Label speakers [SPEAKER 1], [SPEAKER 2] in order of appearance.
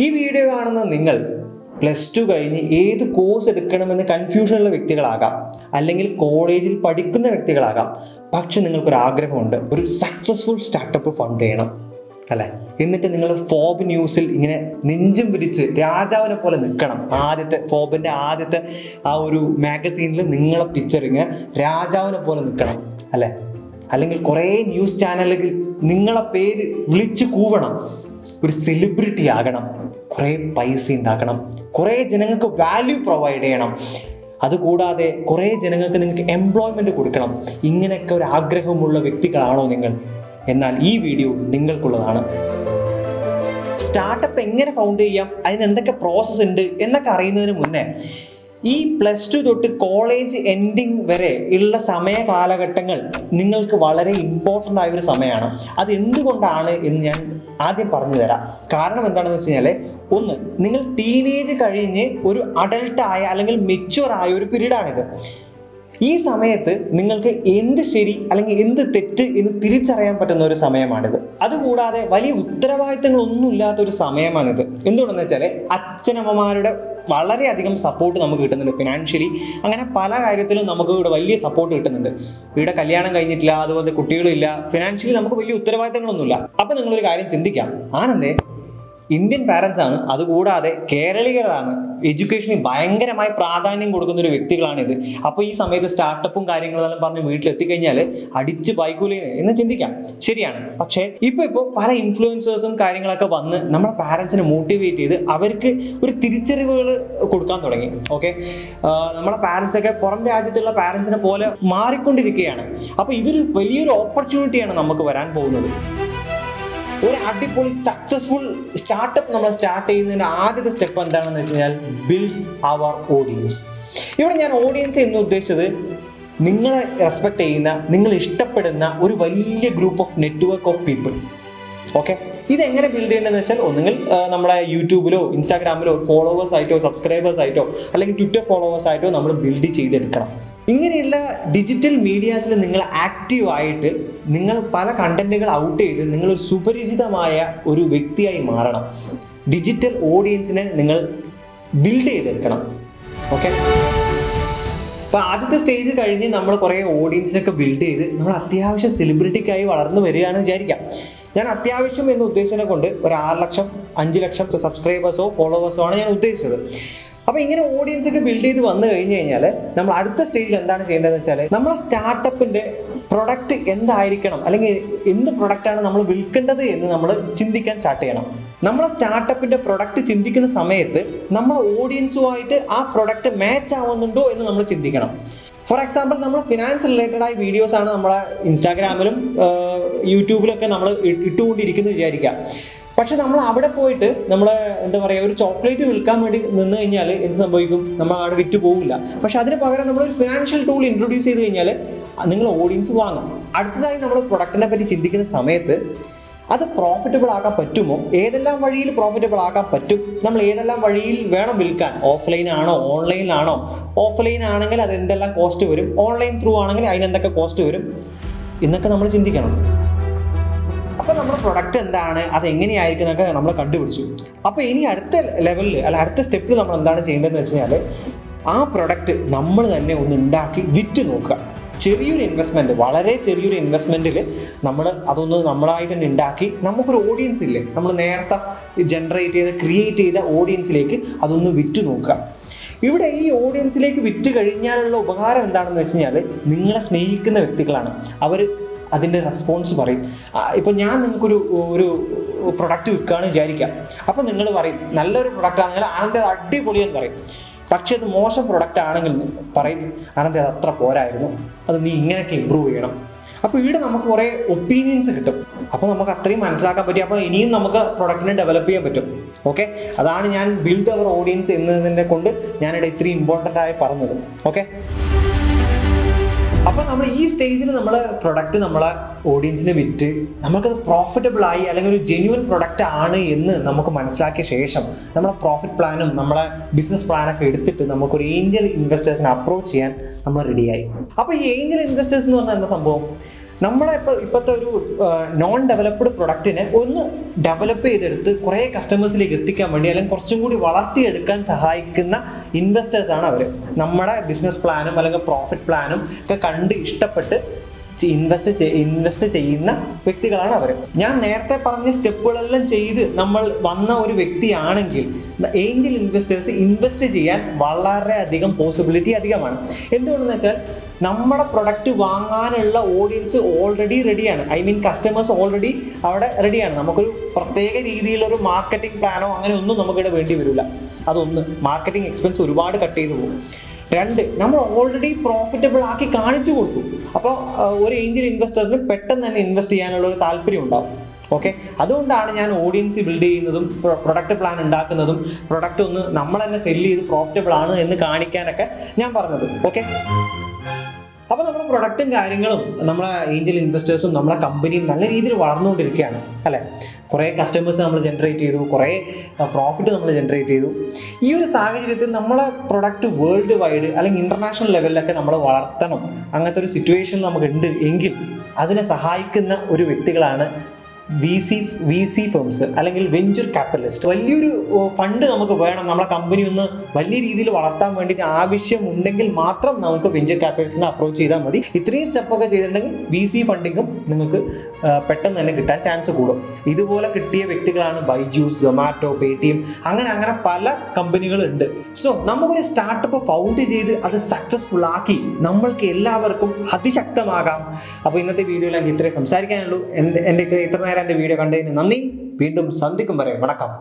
[SPEAKER 1] ഈ വീഡിയോ കാണുന്ന നിങ്ങൾ +2 കഴിഞ്ഞ് ഏത് കോഴ്സ് എടുക്കണമെന്ന് കൺഫ്യൂഷനുള്ള വ്യക്തികളാകാം, അല്ലെങ്കിൽ കോളേജിൽ പഠിക്കുന്ന വ്യക്തികളാകാം. പക്ഷെ നിങ്ങൾക്കൊരു ആഗ്രഹമുണ്ട്, ഒരു സക്സസ്ഫുൾ സ്റ്റാർട്ടപ്പ് ഫണ്ട് ചെയ്യണം അല്ലേ? എന്നിട്ട് നിങ്ങൾ ഫോബ് ന്യൂസിൽ ഇങ്ങനെ നെഞ്ചും വിരിച്ച് രാജാവിനെ പോലെ നിൽക്കണം. ഫോബിൻ്റെ ആദ്യത്തെ ആ ഒരു മാഗസീനിൽ നിങ്ങളെ പിക്ചർ ഇങ്ങനെ രാജാവിനെ പോലെ നിൽക്കണം അല്ലേ? അല്ലെങ്കിൽ കുറേ ന്യൂസ് ചാനലുകൾ നിങ്ങളെ പേര് വിളിച്ച് കൂവണം, ഒരു സെലിബ്രിറ്റി ആകണം, കുറേ പൈസ ഉണ്ടാക്കണം, കുറേ ജനങ്ങൾക്ക് വാല്യൂ പ്രൊവൈഡ് ചെയ്യണം, അതുകൂടാതെ കുറേ ജനങ്ങൾക്ക് നിങ്ങൾക്ക് എംപ്ലോയ്മെൻറ്റ് കൊടുക്കണം. ഇങ്ങനെയൊക്കെ ഒരു ആഗ്രഹമുള്ള വ്യക്തികളാണോ നിങ്ങൾ? എന്നാൽ ഈ വീഡിയോ നിങ്ങൾക്കുള്ളതാണ്. സ്റ്റാർട്ടപ്പ് എങ്ങനെ ഫൗണ്ട് ചെയ്യാം, അതിന് എന്തൊക്കെ പ്രോസസ്സ് ഉണ്ട് എന്നൊക്കെ അറിയുന്നതിന് മുന്നേ ഈ +2 തൊട്ട് കോളേജ് എൻഡിങ് വരെ ഉള്ള സമയ കാലഘട്ടങ്ങൾ നിങ്ങൾക്ക് വളരെ ഇമ്പോർട്ടൻ്റ് ആയ ഒരു സമയമാണ്. അത് എന്തുകൊണ്ടാണ് എന്ന് ഞാൻ ആദ്യം പറഞ്ഞു തരാം. കാരണം എന്താണെന്ന് വെച്ച് കഴിഞ്ഞാൽ, ഒന്ന്, നിങ്ങൾ ടീനേജ് കഴിഞ്ഞ് ഒരു അഡൾട്ടായ അല്ലെങ്കിൽ മെച്യൂർ ആയ ഒരു പീരീഡാണിത്. ഈ സമയത്ത് നിങ്ങൾക്ക് എന്ത് ശരി അല്ലെങ്കിൽ എന്ത് തെറ്റ് എന്ന് തിരിച്ചറിയാൻ പറ്റുന്ന ഒരു സമയമാണിത്. അതുകൂടാതെ വലിയ ഉത്തരവാദിത്തങ്ങളൊന്നും ഇല്ലാത്ത ഒരു സമയമാണിത്. എന്തുകൊണ്ടെന്ന് വെച്ചാൽ അച്ഛനമ്മമാരുടെ വളരെയധികം സപ്പോർട്ട് നമുക്ക് കിട്ടുന്നുണ്ട്, ഫിനാൻഷ്യലി. അങ്ങനെ പല കാര്യത്തിലും നമുക്ക് ഇവിടെ വലിയ സപ്പോർട്ട് കിട്ടുന്നുണ്ട്. ഇവിടെ കല്യാണം കഴിഞ്ഞിട്ടില്ല, അതുപോലെ കുട്ടികളില്ല, ഫിനാൻഷ്യലി നമുക്ക് വലിയ ഉത്തരവാദിത്തങ്ങളൊന്നുമില്ല. അപ്പം നിങ്ങളൊരു കാര്യം ചിന്തിക്കാം, ആനന്ദേ ഇന്ത്യൻ പാരൻസ് ആണ്, അതുകൂടാതെ കേരളീയരാണ്, എഡ്യൂക്കേഷന് ഭയങ്കരമായി പ്രാധാന്യം കൊടുക്കുന്ന ഒരു വ്യക്തികളാണിത്. അപ്പോൾ ഈ സമയത്ത് സ്റ്റാർട്ടപ്പും കാര്യങ്ങളെല്ലാം പറഞ്ഞ് വീട്ടിലെത്തിക്കഴിഞ്ഞാൽ അടിച്ച് ബൈക്കൂലേ എന്ന് ചിന്തിക്കാം. ശരിയാണ്. പക്ഷേ ഇപ്പോൾ പല ഇൻഫ്ലുവൻസേഴ്സും കാര്യങ്ങളൊക്കെ വന്ന് നമ്മളെ പാരൻസിനെ മോട്ടിവേറ്റ് ചെയ്ത് അവർക്ക് ഒരു തിരിച്ചറിവുകൾ കൊടുക്കാൻ തുടങ്ങി. ഓക്കെ, നമ്മളെ പാരൻസൊക്കെ പുറം രാജ്യത്തുള്ള പാരൻസിനെ പോലെ മാറിക്കൊണ്ടിരിക്കുകയാണ്. അപ്പോൾ ഇതൊരു വലിയൊരു ഓപ്പർച്യൂണിറ്റിയാണ് നമുക്ക് വരാൻ പോകുന്നത്. ഒരു അടിപൊളി സക്സസ്ഫുൾ സ്റ്റാർട്ടപ്പ് നമ്മൾ സ്റ്റാർട്ട് ചെയ്യുന്നതിൻ്റെ ആദ്യത്തെ സ്റ്റെപ്പ് എന്താണെന്ന് വെച്ച് കഴിഞ്ഞാൽ, ബിൽഡ് അവർ ഓഡിയൻസ്. ഇവിടെ ഞാൻ ഓഡിയൻസ് എന്ന് ഉദ്ദേശിച്ചത് നിങ്ങളെ റെസ്പെക്ട് ചെയ്യുന്ന, നിങ്ങൾ ഇഷ്ടപ്പെടുന്ന ഒരു വലിയ group of network of people. Okay, ഇതെങ്ങനെ ബിൽഡ് ചെയ്യേണ്ടതെന്ന് വെച്ചാൽ, ഒന്നുകിൽ നമ്മളെ യൂട്യൂബിലോ ഇൻസ്റ്റാഗ്രാമിലോ ഫോളോവേഴ്സ് ആയിട്ടോ സബ്സ്ക്രൈബേഴ്സ് ആയിട്ടോ അല്ലെങ്കിൽ ട്വിറ്റർ ഫോളോവേഴ്സ് ആയിട്ടോ നമ്മൾ ബിൽഡ് ചെയ്തെടുക്കണം. ഇങ്ങനെയുള്ള ഡിജിറ്റൽ മീഡിയാസിൽ നിങ്ങൾ ആക്റ്റീവായിട്ട് നിങ്ങൾ പല കണ്ടന്റുകൾ ഔട്ട് ചെയ്ത് നിങ്ങളൊരു സുപരിചിതമായ ഒരു വ്യക്തിയായി മാറണം. ഡിജിറ്റൽ ഓഡിയൻസിനെ നിങ്ങൾ ബിൽഡ് ചെയ്തെടുക്കണം. ഓക്കെ, അപ്പോൾ ആദ്യത്തെ സ്റ്റേജ് കഴിഞ്ഞ് നമ്മൾ കുറേ ഓഡിയൻസിനൊക്കെ ബിൽഡ് ചെയ്ത് നമ്മൾ അത്യാവശ്യം സെലിബ്രിറ്റിക്കായി വളർന്നു വരികയാണെന്ന് വിചാരിക്കാം. ഞാൻ അത്യാവശ്യം എന്ന് ഉദ്ദേശിച്ചതിനെ കൊണ്ട് ഒരു 6 ലക്ഷം 5 ലക്ഷം സബ്സ്ക്രൈബേഴ്സോ ഫോളോവേഴ്സോ ആണ് ഞാൻ ഉദ്ദേശിച്ചത്. അപ്പോൾ ഇങ്ങനെ ഓഡിയൻസ് ഒക്കെ ബിൽഡ് ചെയ്ത് വന്നു കഴിഞ്ഞ് കഴിഞ്ഞാൽ നമ്മൾ അടുത്ത സ്റ്റേജിൽ എന്താണ് ചെയ്യേണ്ടതെന്ന് വെച്ചാൽ, നമ്മളെ സ്റ്റാർട്ടപ്പിൻ്റെ പ്രൊഡക്റ്റ് എന്തായിരിക്കണം, അല്ലെങ്കിൽ എന്ത് പ്രൊഡക്റ്റാണ് നമ്മൾ വിൽക്കേണ്ടത് എന്ന് നമ്മൾ ചിന്തിക്കാൻ സ്റ്റാർട്ട് ചെയ്യണം. നമ്മളെ സ്റ്റാർട്ടപ്പിൻ്റെ പ്രൊഡക്റ്റ് ചിന്തിക്കുന്ന സമയത്ത് നമ്മൾ ഓഡിയൻസുമായിട്ട് ആ പ്രൊഡക്റ്റ് മാച്ച് ആവുന്നുണ്ടോ എന്ന് നമ്മൾ ചിന്തിക്കണം. ഫോർ എക്സാമ്പിൾ, നമ്മൾ ഫിനാൻസ് റിലേറ്റഡ് ആയ വീഡിയോസാണ് നമ്മളെ ഇൻസ്റ്റാഗ്രാമിലും യൂട്യൂബിലൊക്കെ നമ്മൾ ഇട്ടുകൊണ്ടിരിക്കുന്നു വിചാരിക്കാം. പക്ഷെ നമ്മൾ അവിടെ പോയിട്ട് നമ്മൾ എന്താ പറയുക, ഒരു ചോക്ലേറ്റ് വിൽക്കാൻ വേണ്ടി നിന്ന് കഴിഞ്ഞാൽ എന്ത് സംഭവിക്കും? നമ്മൾ അവിടെ വിറ്റ് പോകില്ല. പക്ഷെ അതിന് പകരം നമ്മളൊരു ഫിനാൻഷ്യൽ ടൂൾ ഇൻട്രൊഡ്യൂസ് ചെയ്ത് കഴിഞ്ഞാൽ നിങ്ങൾ ഓഡിയൻസ് വാങ്ങും. അടുത്തതായി നമ്മൾ പ്രൊഡക്റ്റിനെ പറ്റി ചിന്തിക്കുന്ന സമയത്ത് അത് പ്രോഫിറ്റബിൾ ആക്കാൻ പറ്റുമോ, ഏതെല്ലാം വഴിയിൽ പ്രോഫിറ്റബിൾ ആക്കാൻ പറ്റും, നമ്മൾ ഏതെല്ലാം വഴിയിൽ വേണം വിൽക്കാൻ, ഓഫ്ലൈൻ ആണോ ഓൺലൈനിലാണോ, ഓഫ്ലൈൻ ആണെങ്കിൽ അത് എന്തെല്ലാം കോസ്റ്റ് വരും, ഓൺലൈൻ ത്രൂ ആണെങ്കിൽ അതിനെന്തൊക്കെ കോസ്റ്റ് വരും എന്നൊക്കെ നമ്മൾ ചിന്തിക്കണം. അപ്പോൾ നമ്മുടെ പ്രൊഡക്റ്റ് എന്താണ്, അതെങ്ങനെയായിരിക്കും എന്നൊക്കെ നമ്മൾ കണ്ടുപിടിച്ചു. അപ്പോൾ ഇനി അടുത്ത ലെവലിൽ അടുത്ത സ്റ്റെപ്പിൽ നമ്മൾ എന്താണ് ചെയ്യേണ്ടതെന്ന് വെച്ച് കഴിഞ്ഞാൽ, ആ പ്രൊഡക്റ്റ് നമ്മൾ തന്നെ ഒന്ന് ഉണ്ടാക്കി വിറ്റ് നോക്കുക. ചെറിയൊരു ഇൻവെസ്റ്റ്മെൻറ്റ്, വളരെ ചെറിയൊരു ഇൻവെസ്റ്റ്മെൻറ്റിൽ നമ്മൾ അതൊന്ന് നമ്മളായിട്ട് തന്നെ ഉണ്ടാക്കി നമുക്കൊരു ഓഡിയൻസ് ഇല്ലേ, നമ്മൾ നേരത്തെ ജനറേറ്റ് ചെയ്ത് ക്രിയേറ്റ് ചെയ്ത ഓഡിയൻസിലേക്ക് അതൊന്ന് വിറ്റ് നോക്കുക. ഇവിടെ ഈ ഓഡിയൻസിലേക്ക് വിറ്റ് കഴിഞ്ഞാലുള്ള ഉപകാരം എന്താണെന്ന് വെച്ച് കഴിഞ്ഞാൽ, നിങ്ങളെ സ്നേഹിക്കുന്ന വ്യക്തികളാണ്. അവർ അതിൻ്റെ റെസ്പോൺസ് പറയും. ഇപ്പോൾ ഞാൻ നിങ്ങൾക്കൊരു പ്രൊഡക്റ്റ് വിൽക്കുകയാണെന്ന് വിചാരിക്കാം. അപ്പോൾ നിങ്ങൾ പറയും നല്ലൊരു പ്രൊഡക്റ്റാണെങ്കിൽ ആനന്ദ അടിപൊളിയെന്ന് പറയും. പക്ഷേ അത് മോശം പ്രൊഡക്റ്റ് ആണെങ്കിൽ പറയും ആനന്ദ അത് അത്ര പോരായിരുന്നു, അത് നീ ഇങ്ങനെയൊക്കെ ഇമ്പ്രൂവ് ചെയ്യണം. അപ്പോൾ ഇവിടെ നമുക്ക് കുറേ ഒപ്പീനിയൻസ് കിട്ടും. അപ്പോൾ നമുക്ക് അത്രയും മനസ്സിലാക്കാൻ പറ്റും. അപ്പോൾ ഇനിയും നമുക്ക് പ്രൊഡക്റ്റിനെ ഡെവലപ്പ് ചെയ്യാൻ പറ്റും. ഓക്കെ, അതാണ് ഞാൻ ബിൽഡ് അവർ ഓഡിയൻസ് എന്നതിനെ കൊണ്ട് ഞാനിവിടെ ഇത്രയും ഇമ്പോർട്ടൻ്റ് ആയി പറഞ്ഞത്. ഓക്കെ, അപ്പോൾ നമ്മൾ ഈ സ്റ്റേജിൽ നമ്മൾ പ്രൊഡക്റ്റ് നമ്മളെ ഓഡിയൻസിന് വിറ്റ് നമുക്കത് പ്രോഫിറ്റബിൾ ആയി അല്ലെങ്കിൽ ഒരു ജെന്യുവൻ പ്രൊഡക്റ്റ് ആണ് എന്ന് നമുക്ക് മനസ്സിലാക്കിയ ശേഷം നമ്മളെ പ്രോഫിറ്റ് പ്ലാനും നമ്മളെ ബിസിനസ് പ്ലാനൊക്കെ എടുത്തിട്ട് നമുക്കൊരു ഏഞ്ചൽ ഇൻവെസ്റ്റേഴ്സിനെ അപ്രോച്ച് ചെയ്യാൻ നമ്മൾ റെഡിയായി. അപ്പോൾ ഈ ഏഞ്ചൽ ഇൻവെസ്റ്റേഴ്സ് എന്ന് പറഞ്ഞാൽ എന്താ സംഭവം? നമ്മളെ ഇപ്പോഴത്തെ ഒരു നോൺ ഡെവലപ്ഡ് പ്രൊഡക്റ്റിനെ ഒന്ന് ഡെവലപ്പ് ചെയ്തെടുത്ത് കുറേ കസ്റ്റമേഴ്സിലേക്ക് എത്തിക്കാൻ വേണ്ടി അല്ലെങ്കിൽ കുറച്ചും കൂടി വളർത്തിയെടുക്കാൻ സഹായിക്കുന്ന ഇൻവെസ്റ്റേഴ്സാണ് അവർ. നമ്മുടെ ബിസിനസ് പ്ലാനും അല്ലെങ്കിൽ പ്രോഫിറ്റ് പ്ലാനും ഒക്കെ കണ്ട് ഇഷ്ടപ്പെട്ട് ഇൻവെസ്റ്റ് ചെയ്യുന്ന വ്യക്തികളാണ് അവർ. ഞാൻ നേരത്തെ പറഞ്ഞ സ്റ്റെപ്പുകളെല്ലാം ചെയ്ത് നമ്മൾ വന്ന ഒരു വ്യക്തിയാണെങ്കിൽ ഏഞ്ചൽ ഇൻവെസ്റ്റേഴ്സ് ഇൻവെസ്റ്റ് ചെയ്യാൻ വളരെയധികം പോസിബിലിറ്റി അധികമാണ്. എന്തുകൊണ്ടെന്ന് വെച്ചാൽ നമ്മുടെ പ്രൊഡക്റ്റ് വാങ്ങാനുള്ള ഓഡിയൻസ് ഓൾറെഡി റെഡിയാണ്. കസ്റ്റമേഴ്സ് ഓൾറെഡി അവിടെ റെഡിയാണ്. നമുക്കൊരു പ്രത്യേക രീതിയിലൊരു മാർക്കറ്റിംഗ് പ്ലാനോ അങ്ങനെ ഒന്നും നമുക്കിവിടെ വേണ്ടി വരില്ല. അതൊന്ന്, മാർക്കറ്റിംഗ് എക്സ്പെൻസ് ഒരുപാട് കട്ട് ചെയ്തു പോകും. 2, നമ്മൾ ഓൾറെഡി പ്രോഫിറ്റബിൾ ആക്കി കാണിച്ചു കൊടുത്തു. അപ്പോൾ ഒരു ഏഞ്ചൽ ഇൻവെസ്റ്ററിന് പെട്ടെന്ന് തന്നെ ഇൻവെസ്റ്റ് ചെയ്യാനുള്ള ഒരു താല്പര്യം ഉണ്ടാവും. ഓക്കെ, അതുകൊണ്ടാണ് ഞാൻ ഓഡിയൻസ് ബിൽഡ് ചെയ്യുന്നതും പ്രൊഡക്റ്റ് പ്ലാൻ ഉണ്ടാക്കുന്നതും പ്രൊഡക്റ്റ് ഒന്ന് നമ്മൾ തന്നെ സെല്ല് ചെയ്ത് പ്രോഫിറ്റബിൾ ആണ് എന്ന് കാണിക്കാനൊക്കെ ഞാൻ പറഞ്ഞത്. ഓക്കെ, അപ്പോൾ നമ്മുടെ പ്രൊഡക്റ്റും കാര്യങ്ങളും നമ്മളെ ഏഞ്ചൽ ഇൻവെസ്റ്റേഴ്സും നമ്മളെ കമ്പനിയും നല്ല രീതിയിൽ വളർന്നുകൊണ്ടിരിക്കുകയാണ് അല്ലേ. കുറേ കസ്റ്റമേഴ്സ് നമ്മൾ ജനറേറ്റ് ചെയ്തു, കുറേ പ്രോഫിറ്റ് നമ്മൾ ജനറേറ്റ് ചെയ്തു. ഈ ഒരു സാഹചര്യത്തിൽ നമ്മളെ പ്രൊഡക്റ്റ് വേൾഡ് വൈഡ് അല്ലെങ്കിൽ ഇൻ്റർനാഷണൽ ലെവലിലൊക്കെ നമ്മൾ വളർത്തണം. അങ്ങനത്തെ ഒരു സിറ്റുവേഷൻ നമുക്കുണ്ട് എങ്കിൽ അതിനെ സഹായിക്കുന്ന ഒരു വ്യക്തികളാണ് വി സി ഫേംസ് അല്ലെങ്കിൽ വെഞ്ചർ ക്യാപിറ്റലിസ്റ്റ്. വലിയൊരു ഫണ്ട് നമുക്ക് വേണം നമ്മളെ കമ്പനി ഒന്ന് വലിയ രീതിയിൽ വളർത്താൻ വേണ്ടിയിട്ട് ആവശ്യമുണ്ടെങ്കിൽ മാത്രം നമുക്ക് വെഞ്ചർ ക്യാപിറ്റലിസ്റ്റിനെ അപ്രോച്ച് ചെയ്താൽ മതി. ഇത്രയും സ്റ്റെപ്പൊക്കെ ചെയ്തിട്ടുണ്ടെങ്കിൽ VC ഫണ്ടിങ്ങും നിങ്ങൾക്ക് പെട്ടെന്ന് തന്നെ കിട്ടാൻ ചാൻസ് കൂടും. ഇതുപോലെ കിട്ടിയ വ്യക്തികളാണ് ബൈജൂസ്, സൊമാറ്റോ, പേടിഎം, അങ്ങനെ പല കമ്പനികളുണ്ട്. സോ നമുക്കൊരു സ്റ്റാർട്ടപ്പ് ഫൗണ്ട് ചെയ്ത് അത് സക്സസ്ഫുൾ ആക്കി നമ്മൾക്ക് എല്ലാവർക്കും അതിശക്തമാകാം. അപ്പോൾ ഇന്നത്തെ വീഡിയോയിൽ എനിക്ക് ഇത്രയും സംസാരിക്കാനുള്ളൂ. എൻ്റെ ഇത്ര നേരം എൻ്റെ വീഡിയോ കണ്ടതിന് നന്ദി. വീണ്ടും സന്ധിക്കും വരെ വണക്കം.